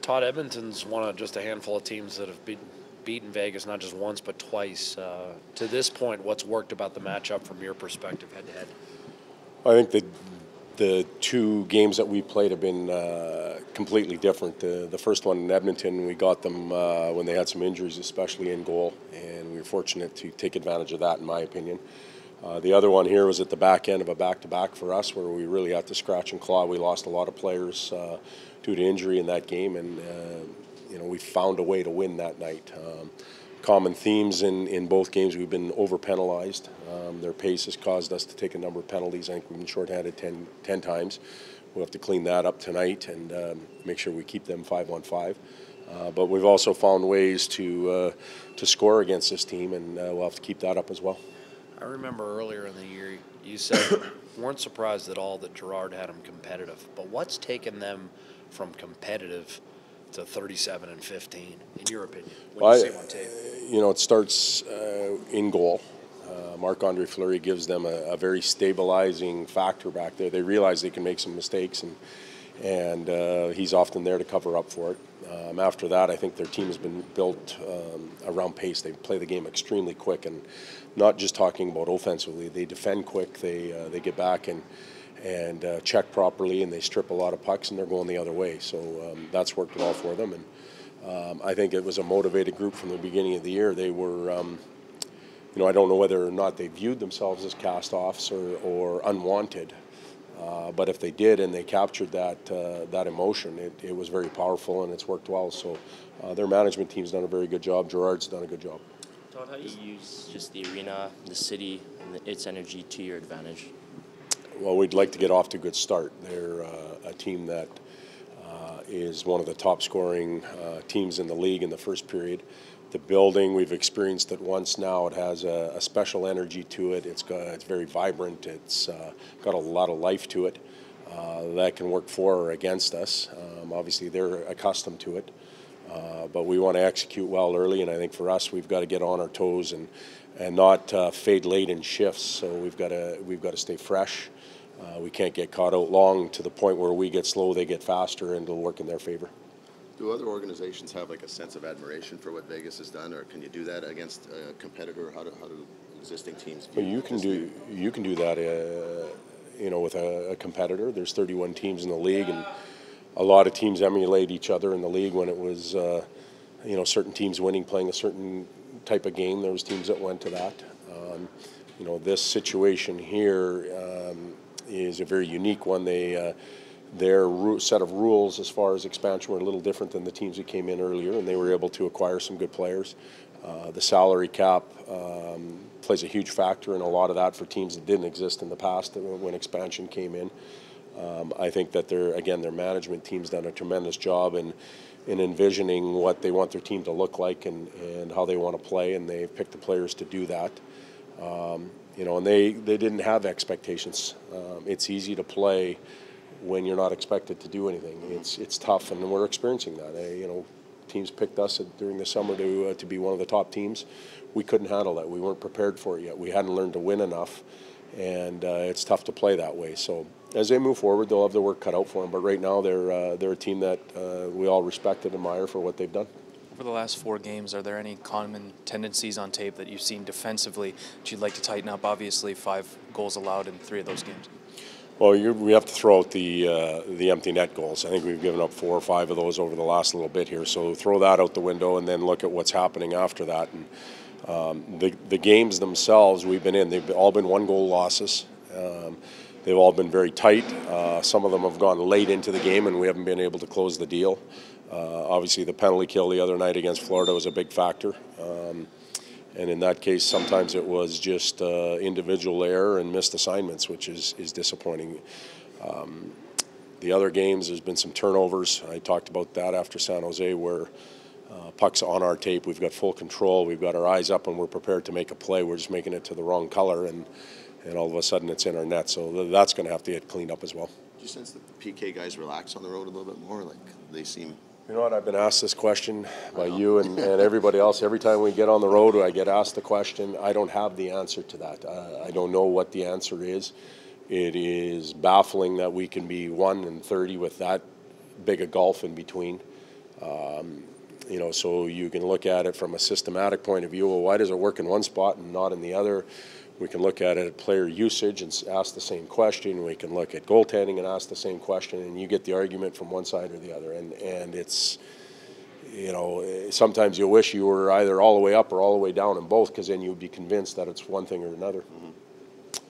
Todd, Edmonton's one of just a handful of teams that have beaten Vegas not just once but twice. To this point, what's worked about the matchup from your perspective, head-to-head? I think the two games that we played have been completely different. The first one in Edmonton, we got them when they had some injuries, especially in goal, and we were fortunate to take advantage of that, in my opinion. The other one here was at the back end of a back-to-back for us, where we really had to scratch and claw. We lost a lot of players due to injury in that game, and we found a way to win that night. Common themes in both games: we've been over-penalized. Their pace has caused us to take a number of penalties. I think we've been shorthanded 10 times. We'll have to clean that up tonight and make sure we keep them 5-on-5. But we've also found ways to score against this team, and we'll have to keep that up as well. I remember earlier in the year you said you weren't surprised at all that Gerard had them competitive. But what's taken them from competitive to 37-15, in your opinion, when you see them on tape? It starts in goal. Marc-Andre Fleury gives them a very stabilizing factor back there. They realize they can make some mistakes, and he's often there to cover up for it. After that, I think their team has been built around pace. They play the game extremely quick, and not just talking about offensively. They defend quick. They get back and check properly, and they strip a lot of pucks, and they're going the other way. So that's worked well for them. And I think it was a motivated group from the beginning of the year. They were, I don't know whether or not they viewed themselves as cast-offs or unwanted. But if they did and they captured that emotion, it was very powerful, and it's worked well. So their management team's done a very good job. Gerard's done a good job. Todd, how do you use just the arena, the city, and its energy to your advantage? Well, we'd like to get off to a good start. They're a team that is one of the top-scoring teams in the league in the first period. The building, we've experienced it once now. It has a special energy to it. It's very vibrant. It's got a lot of life to it. That can work for or against us. Obviously, they're accustomed to it. But we want to execute well early, and I think for us, we've got to get on our toes and not fade late in shifts. So we've got to stay fresh. We can't get caught out long to the point where we get slow, they get faster, and it'll work in their favor. Do other organizations have like a sense of admiration for what Vegas has done, or can you do that against a competitor? How do existing teams view you can do that with a competitor. There's 31 teams in the league, and a lot of teams emulate each other in the league. When it was certain teams winning, playing a certain type of game, there was teams that went to that. This situation here is a very unique one. Their set of rules as far as expansion were a little different than the teams that came in earlier, and they were able to acquire some good players. The salary cap plays a huge factor in a lot of that for teams that didn't exist in the past when expansion came in. I think that their management team's done a tremendous job in envisioning what they want their team to look like and how they want to play, and they've picked the players to do that. And they didn't have expectations. It's easy to play when you're not expected to do anything. It's tough, and we're experiencing that. Teams picked us during the summer to be one of the top teams. We couldn't handle that. We weren't prepared for it yet. We hadn't learned to win enough, and it's tough to play that way. So as they move forward, they'll have their work cut out for them. But right now, they're a team that we all respect and admire for what they've done. Over the last 4 games, are there any common tendencies on tape that you've seen defensively that you'd like to tighten up? Obviously, 5 goals allowed in 3 of those games. Well, we have to throw out the empty net goals. I think we've given up 4 or 5 of those over the last little bit here. So throw that out the window and then look at what's happening after that. And the games themselves we've been in, they've all been 1-goal losses. They've all been very tight. Some of them have gone late into the game, and we haven't been able to close the deal. Obviously, the penalty kill the other night against Florida was a big factor. And in that case, sometimes it was just individual error and missed assignments, which is disappointing. The other games, there's been some turnovers. I talked about that after San Jose, where puck's on our tape. We've got full control. We've got our eyes up, and we're prepared to make a play. We're just making it to the wrong color, and all of a sudden it's in our net. So that's going to have to get cleaned up as well. Do you sense that the PK guys relax on the road a little bit more? Like they seem... You know what, I've been asked this question by you and everybody else. Every time we get on the road, I get asked the question. I don't have the answer to that. I don't know what the answer is. It is baffling that we can be 1-30 with that big a gulf in between. So you can look at it from a systematic point of view. Well, why does it work in one spot and not in the other? We can look at it at player usage and ask the same question. We can look at goaltending and ask the same question, and you get the argument from one side or the other. And it's, sometimes you wish you were either all the way up or all the way down in both, because then you'd be convinced that it's one thing or another.